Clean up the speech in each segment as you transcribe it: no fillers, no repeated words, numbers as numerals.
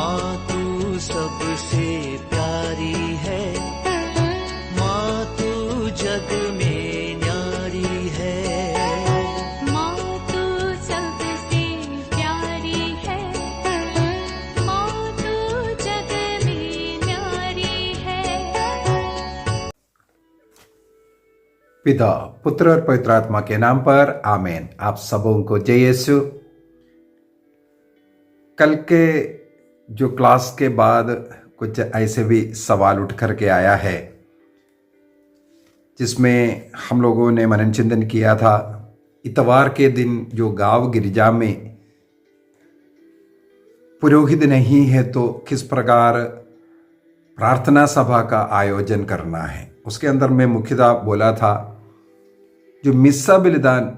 माँ तू सबसे प्यारी है, माँ तू जग में न्यारी है। माँ तू सबसे प्यारी है, माँ तू जग में न्यारी है। पिता, पुत्र और पवित्र आत्मा के नाम पर आमीन। आप सबों को जय यीशु। कल के जो क्लास के बाद कुछ ऐसे भी सवाल उठ करके आया है, जिसमें हम लोगों ने मनन चिंतन किया था। इतवार के दिन जो गांव गिरजा में पुरोहित नहीं है तो किस प्रकार प्रार्थना सभा का आयोजन करना है, उसके अंदर मैं मुख्यतः बोला था जो मिस्सा बलिदान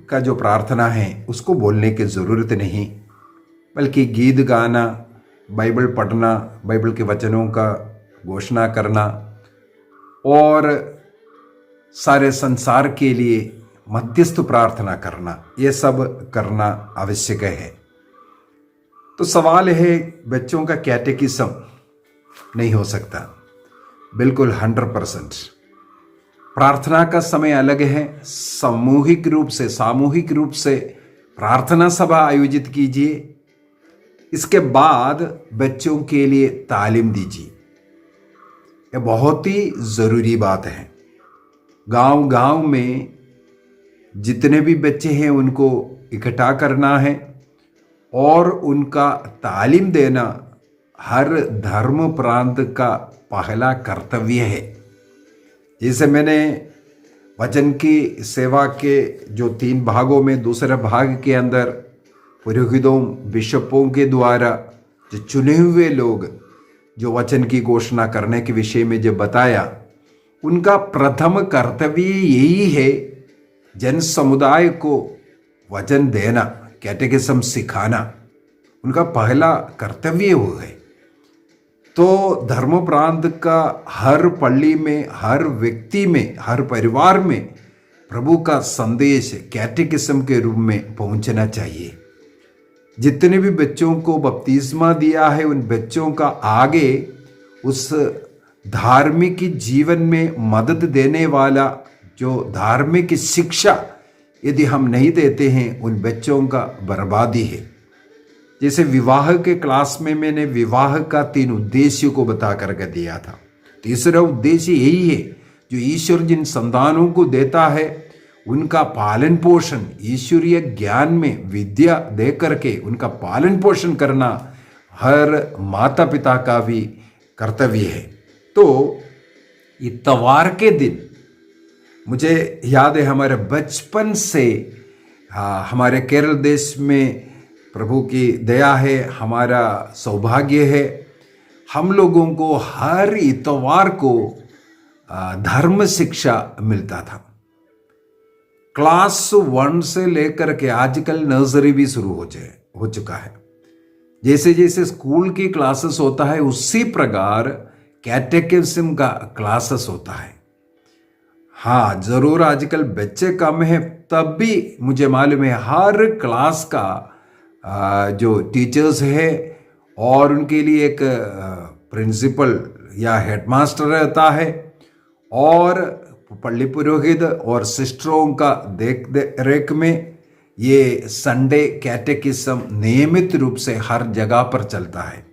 का जो प्रार्थना है उसको बोलने की ज़रूरत नहीं, बल्कि गीत गाना, बाइबल पढ़ना, बाइबल के वचनों का घोषणा करना और सारे संसार के लिए मध्यस्थ प्रार्थना करना, ये सब करना आवश्यक है। तो सवाल है, बच्चों का कैटेकिज्म नहीं हो सकता? बिल्कुल 100%। प्रार्थना का समय अलग है, सामूहिक रूप से प्रार्थना सभा आयोजित कीजिए। इसके बाद बच्चों के लिए तालीम दीजिए, यह बहुत ही ज़रूरी बात है। गांव में जितने भी बच्चे हैं उनको इकट्ठा करना है और उनका तालीम देना हर धर्म प्रांत का पहला कर्तव्य है। जैसे मैंने वचन की सेवा के जो 3 भागों में दूसरे भाग के अंदर पुरोहितों, बिशपों के द्वारा जो चुने हुए लोग जो वचन की घोषणा करने के विषय में जो बताया, उनका प्रथम कर्तव्य यही है जन समुदाय को वचन देना, कैटेकिज्म सिखाना, उनका पहला कर्तव्य हो है। तो धर्म प्रांत का हर पल्ली में, हर व्यक्ति में, हर परिवार में प्रभु का संदेश कैटेकिज्म के रूप में पहुंचना चाहिए। जितने भी बच्चों को बपतिस्मा दिया है उन बच्चों का आगे उस धार्मिक जीवन में मदद देने वाला जो धार्मिक शिक्षा यदि हम नहीं देते हैं, उन बच्चों का बर्बादी है। जैसे विवाह के क्लास में मैंने विवाह का 3 उद्देश्यों को बता करके दिया था। तीसरा उद्देश्य यही है, जो ईश्वर जिन संतानों को देता है उनका पालन पोषण, ईश्वरीय ज्ञान में विद्या दे करके उनका पालन पोषण करना हर माता पिता का भी कर्तव्य है। तो इतवार के दिन मुझे याद है, हमारे बचपन से हमारे केरल देश में प्रभु की दया है, हमारा सौभाग्य है, हम लोगों को हर इतवार को धर्म शिक्षा मिलता था। क्लास 1 से लेकर के आजकल नर्सरी भी शुरू हो चुका है। जैसे जैसे स्कूल की क्लासेस होता है उसी प्रकार कैटेकिज्म का क्लासेस होता है। हाँ, जरूर आजकल बच्चे कम हैं, तब भी मुझे मालूम है हर क्लास का जो टीचर्स है और उनके लिए एक प्रिंसिपल या हेडमास्टर रहता है और पल्ली पुरोहित और सिस्टरों का देख रेख में ये संडे कैटेकिज्म नियमित रूप से हर जगह पर चलता है।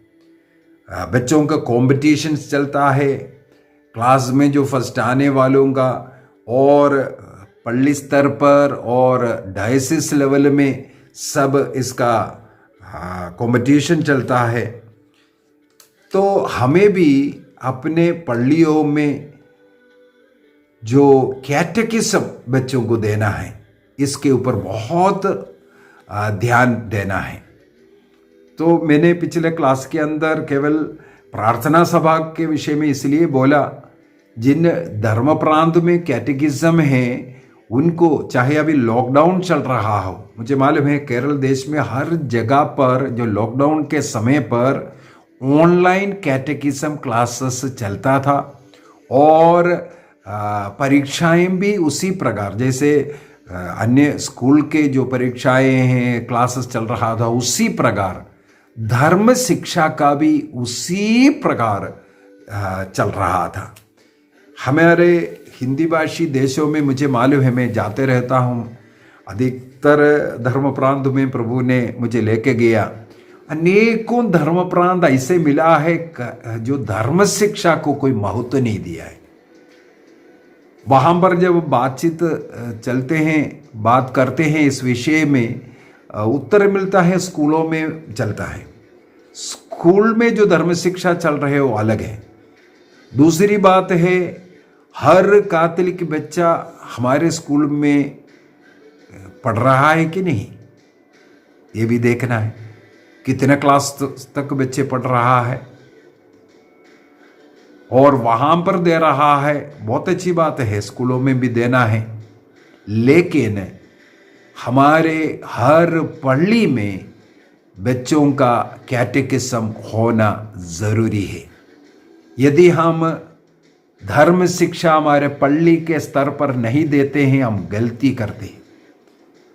बच्चों का कंपटीशन चलता है, क्लास में जो फर्स्ट आने वालों का, और पल्ली स्तर पर और डायसिस लेवल में सब इसका कंपटीशन चलता है। तो हमें भी अपने पल्लियों में जो कैटेकिज्म बच्चों को देना है, इसके ऊपर बहुत ध्यान देना है। तो मैंने पिछले क्लास के अंदर केवल प्रार्थना सभा के विषय में इसलिए बोला, जिन धर्म प्रांत में कैटेकिज्म है उनको, चाहे अभी लॉकडाउन चल रहा हो, मुझे मालूम है केरल देश में हर जगह पर जो लॉकडाउन के समय पर ऑनलाइन कैटेकिज्म क्लासेस चलता था और परीक्षाएं भी उसी प्रकार, जैसे अन्य स्कूल के जो परीक्षाएं हैं, क्लासेस चल रहा था, उसी प्रकार धर्म शिक्षा का भी उसी प्रकार चल रहा था। हमारे हिंदी भाषी देशों में मुझे मालूम है, मैं जाते रहता हूँ, अधिकतर धर्म प्रांत में प्रभु ने मुझे लेके गया। अनेकों धर्म प्रांत ऐसे मिला है जो धर्म शिक्षा को कोई महत्व नहीं दिया है। वहाँ पर जब बातचीत चलते हैं, बात करते हैं इस विषय में, उत्तर मिलता है स्कूलों में चलता है। स्कूल में जो धर्म शिक्षा चल रहे हैं वो अलग है। दूसरी बात है, हर कैथोलिक बच्चा हमारे स्कूल में पढ़ रहा है कि नहीं, ये भी देखना है। कितने क्लास तक बच्चे पढ़ रहा है और वहाँ पर दे रहा है, बहुत अच्छी बात है, स्कूलों में भी देना है। लेकिन हमारे हर पढ़ी में बच्चों का कैटेकिज्म होना ज़रूरी है। यदि हम धर्म शिक्षा हमारे पढ़ी के स्तर पर नहीं देते हैं, हम गलती करते हैं,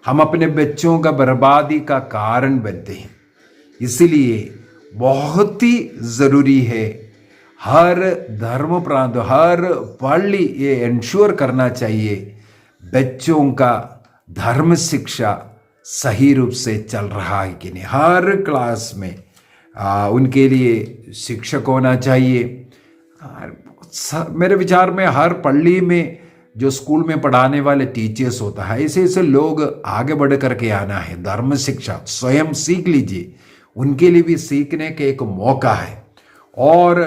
हम अपने बच्चों का बर्बादी का कारण बनते हैं। इसलिए बहुत ही ज़रूरी है हर धर्म प्रांत, हर पढ़ी ये इंश्योर करना चाहिए बच्चों का धर्म शिक्षा सही रूप से चल रहा है कि नहीं। हर क्लास में उनके लिए शिक्षक होना चाहिए। मेरे विचार में हर पढ़ी में जो स्कूल में पढ़ाने वाले टीचर्स होता है, ऐसे ऐसे लोग आगे बढ़ करके आना है। धर्म शिक्षा स्वयं सीख लीजिए, उनके लिए भी सीखने के एक मौका है। और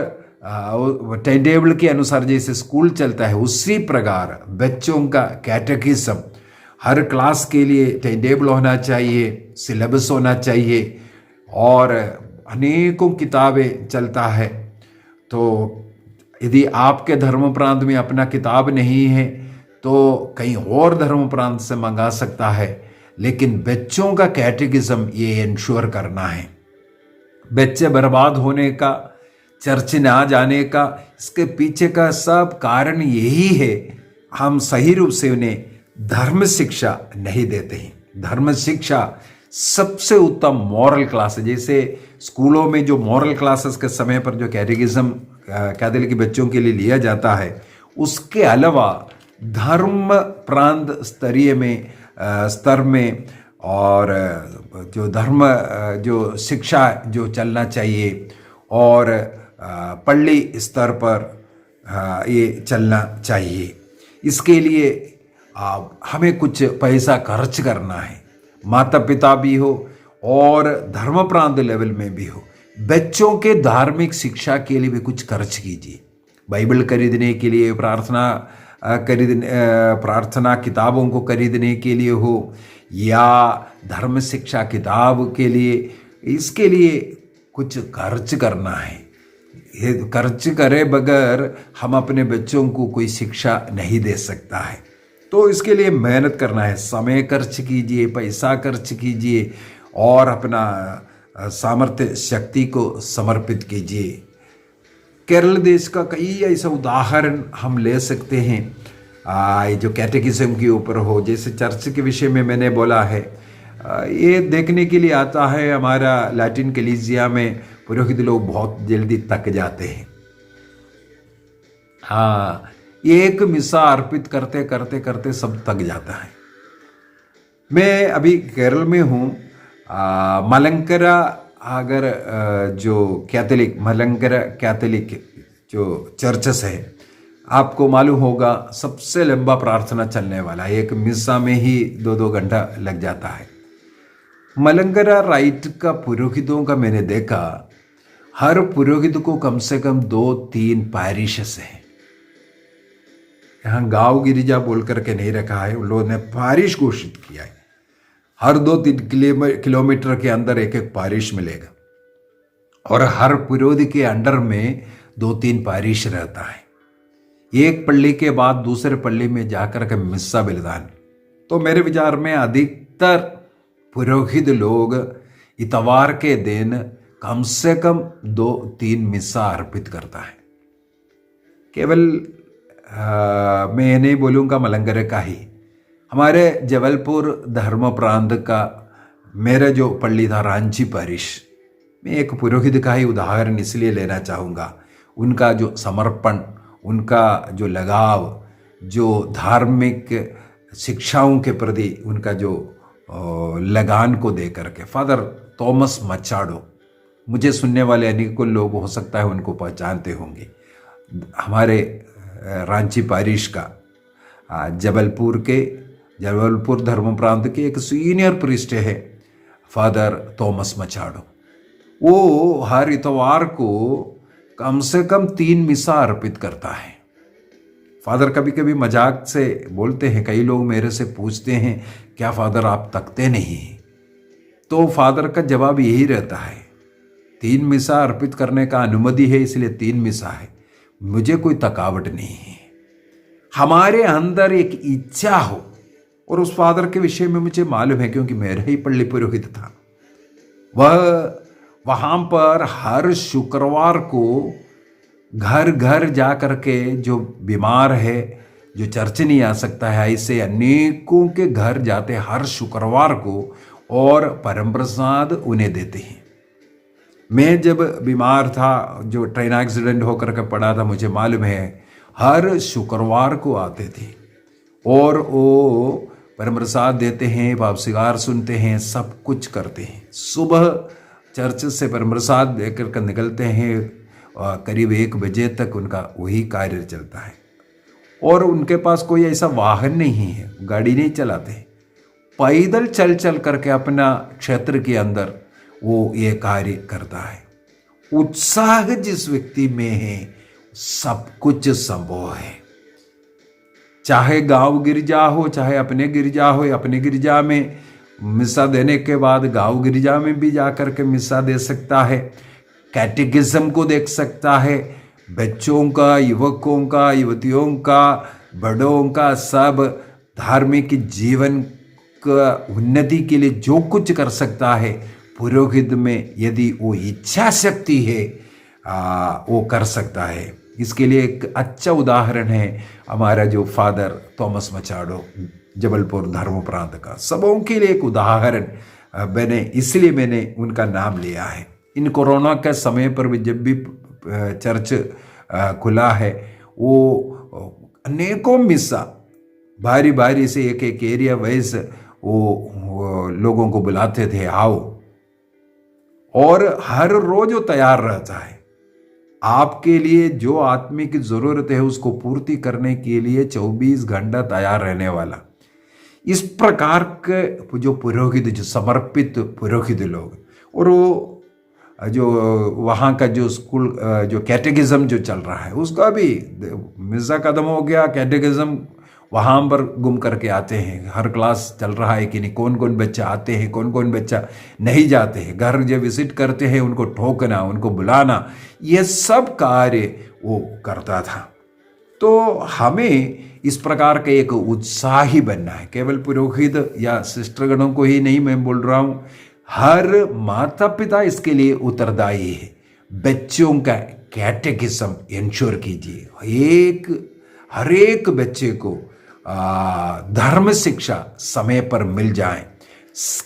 टाइम टेबल के अनुसार जैसे स्कूल चलता है उसी प्रकार बच्चों का कैटेकिज्म हर क्लास के लिए टाइम टेबल होना चाहिए, सिलेबस होना चाहिए। और अनेकों किताबें चलता है, तो यदि आपके धर्म प्रांत में अपना किताब नहीं है तो कहीं और धर्म प्रांत से मंगा सकता है। लेकिन बच्चों का कैटेकिज्म ये इंश्योर करना है। बच्चे बर्बाद होने का, चर्च ना जाने का, इसके पीछे का सब कारण यही है, हम सही रूप से उन्हें धर्म शिक्षा नहीं देते हैं। धर्म शिक्षा सबसे उत्तम मॉरल क्लास है। जैसे स्कूलों में जो मॉरल क्लासेस के समय पर जो कैटेकिज्म कैथोलिक बच्चों के लिए लिया जाता है, उसके अलावा धर्म प्रांत स्तरीय में स्तर में और जो धर्म जो शिक्षा जो चलना चाहिए और पढ़ी स्तर पर ये चलना चाहिए। इसके लिए हमें कुछ पैसा खर्च करना है, माता पिता भी हो और धर्म प्रांत लेवल में भी हो। बच्चों के धार्मिक शिक्षा के लिए भी कुछ खर्च कीजिए। बाइबल खरीदने के लिए, प्रार्थना किताबों को खरीदने के लिए हो या धर्म शिक्षा किताब के लिए, इसके लिए कुछ खर्च करना है। ये खर्च करे बगैर हम अपने बच्चों को कोई शिक्षा नहीं दे सकता है। तो इसके लिए मेहनत करना है, समय खर्च कीजिए, पैसा खर्च कीजिए और अपना सामर्थ्य शक्ति को समर्पित कीजिए। केरल देश का कई ऐसा उदाहरण हम ले सकते हैं जो कैटेकिज्म के ऊपर हो। जैसे चर्च के विषय में मैंने बोला है, ये देखने के लिए आता है हमारा लैटिन कलीसिया में पुरोहित लोग बहुत जल्दी थक जाते हैं। हाँ, एक मिसा अर्पित करते करते करते सब थक जाता है। मैं अभी केरल में हूँ। मलंकरा अगर जो मलंकरा कैथोलिक जो चर्चेस है, आपको मालूम होगा सबसे लंबा प्रार्थना चलने वाला, एक मिसा में ही 2-2 घंटा लग जाता है। मलंकरा राइट का पुरोहितों का मैंने देखा, हर पुरोहित को कम से कम 2-3 पैरिशेस हैं। यहाँ गांव गिरिजा बोल करके नहीं रखा है, उन लोगों ने पैरिश घोषित किया है। हर 2-3 किलोमीटर के अंदर एक एक पैरिश मिलेगा और हर पुरोहित के अंडर में 2-3 पैरिश रहता है। एक पल्ली के बाद दूसरे पल्ली में जाकर के मिस्सा बलिदान। तो मेरे विचार में अधिकतर पुरोहित लोग इतवार के दिन कम से कम 2-3 मिस्सा अर्पित करता है। केवल मैं नहीं बोलूँगा मलंगरे का ही, हमारे जबलपुर धर्म प्रांत का मेरा जो पल्ली था रांची पैरिश मैं एक पुरोहित का ही उदाहरण इसलिए लेना चाहूँगा। उनका जो समर्पण, उनका जो लगाव, जो धार्मिक शिक्षाओं के प्रति उनका जो लगान को दे करके, फादर थॉमस मचाडो, मुझे सुनने वाले अनेकों लोग हो सकता है उनको पहचानते होंगे। हमारे रांची पारिश का जबलपुर धर्म प्रांत के एक सीनियर प्रीस्ट है फादर थॉमस मचाडो। वो हर इतवार को कम से कम 3 मिसा अर्पित करता है। फादर कभी कभी मजाक से बोलते हैं, कई लोग मेरे से पूछते हैं क्या फादर आप तकते नहीं? तो फादर का जवाब यही रहता है, 3 मिसा अर्पित करने का अनुमति है इसलिए 3 मिसा है, मुझे कोई थकावट नहीं है। हमारे अंदर एक इच्छा हो, और उस फादर के विषय में मुझे मालूम है क्योंकि मेरा ही पल्ली पुरोहित था। वह वहाँ पर हर शुक्रवार को घर घर जा कर के जो बीमार है, जो चर्च नहीं आ सकता है, ऐसे अनेकों के घर जाते हर शुक्रवार को और परम प्रसाद उन्हें देते हैं। मैं जब बीमार था, जो ट्रेन एक्सीडेंट होकर के पड़ा था, मुझे मालूम है हर शुक्रवार को आते थे और वो परम प्रसाद देते हैं, वापसीगार सुनते हैं, सब कुछ करते हैं। सुबह चर्च से परम प्रसाद देकर कर निकलते हैं, करीब 1 बजे तक उनका वही कार्य चलता है। और उनके पास कोई ऐसा वाहन नहीं है, गाड़ी नहीं चलाते, पैदल चल चल करके अपना क्षेत्र के अंदर वो ये कार्य करता है। उत्साह जिस व्यक्ति में है सब कुछ संभव है। चाहे गांव गिरजा हो, चाहे अपने गिरजा हो, अपने गिरजा में मिसा देने के बाद गांव गिरजा में भी जाकर के मिसा दे सकता है, कैटेकिज्म को देख सकता है, बच्चों का, युवकों का, युवतियों का, बड़ों का, सब धार्मिक जीवन का उन्नति के लिए जो कुछ कर सकता है, पुरोहित में यदि वो इच्छा शक्ति है वो कर सकता है। इसके लिए एक अच्छा उदाहरण है हमारा जो फादर थॉमस मचाडो, जबलपुर धर्म प्रांत का, सबों के लिए एक उदाहरण इसलिए मैंने उनका नाम लिया है। इन कोरोना के समय पर भी जब भी चर्च खुला है, वो अनेकों मिसा बारी बारी से एक एक एरिया वाइज वो लोगों को बुलाते थे, आओ, और हर रोज वो तैयार रहता है आपके लिए जो आत्मिक की जरूरत है उसको पूर्ति करने के लिए 24 घंटा तैयार रहने वाला। इस प्रकार के जो पुरोहित, जो समर्पित पुरोहित लोग, और वो जो वहाँ का जो स्कूल जो कैटेकिज्म जो चल रहा है उसका भी मिसा खत्म हो गया, कैटेकिज्म वहाँ पर गुम करके आते हैं। हर क्लास चल रहा है कि नहीं, कौन कौन बच्चा आते हैं, कौन कौन बच्चा नहीं जाते हैं, घर जब विजिट करते हैं उनको ठोकना, उनको बुलाना, ये सब कार्य वो करता था। तो हमें इस प्रकार का एक उत्साही बनना है। केवल पुरोहित या सिस्टरगणों को ही नहीं मैं बोल रहा हूँ, हर माता पिता इसके लिए उत्तरदायी है। बच्चों का कैटेकिज्म इंश्योर कीजिए, हर एक बच्चे को धर्म शिक्षा समय पर मिल जाए।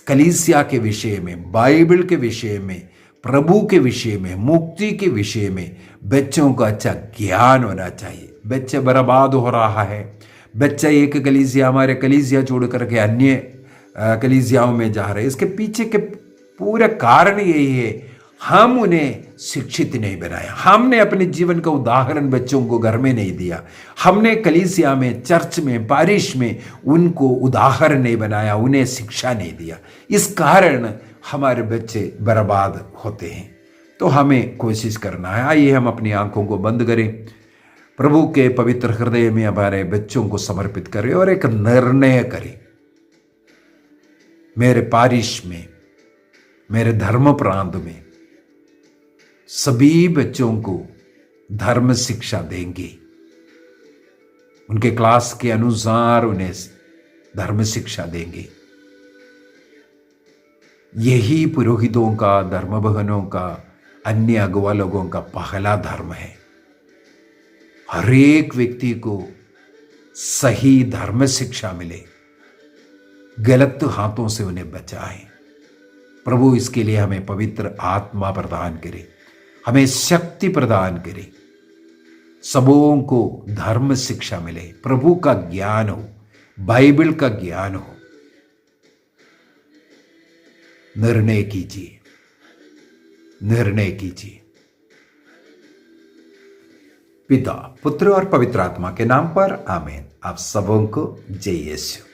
कलीसिया के विषय में, बाइबल के विषय में, प्रभु के विषय में, मुक्ति के विषय में बच्चों का अच्छा ज्ञान होना चाहिए। बच्चे बर्बाद हो रहा है, बच्चा एक कलीसिया, हमारे कलीसिया छोड़ करके अन्य कलीसियाओं में जा रहे हैं। इसके पीछे के पूरा कारण यही है, हम उन्हें शिक्षित नहीं बनाया, हमने अपने जीवन का उदाहरण बच्चों को घर में नहीं दिया, हमने कलीसिया में, चर्च में, पारिश में उनको उदाहरण नहीं बनाया, उन्हें शिक्षा नहीं दिया। इस कारण हमारे बच्चे बर्बाद होते हैं। तो हमें कोशिश करना है, आइए हम अपनी आंखों को बंद करें, प्रभु के पवित्र हृदय में हमारे बच्चों को समर्पित करें और एक निर्णय करें, मेरे पारिश में, मेरे धर्म प्रांत में सभी बच्चों को धर्म शिक्षा देंगे, उनके क्लास के अनुसार उन्हें धर्म शिक्षा देंगे। यही पुरोहितों का, धर्म बहनों का, अन्य अगुवा लोगों का पहला धर्म है। हर एक व्यक्ति को सही धर्म शिक्षा मिले, गलत हाथों से उन्हें बचाएं। प्रभु इसके लिए हमें पवित्र आत्मा प्रदान करे, हमें शक्ति प्रदान करे, सबों को धर्म शिक्षा मिले, प्रभु का ज्ञान हो, बाइबल का ज्ञान हो। निर्णय कीजिए, निर्णय कीजिए। पिता, पुत्र और पवित्र आत्मा के नाम पर आमीन। आप सबों को जय यीशु।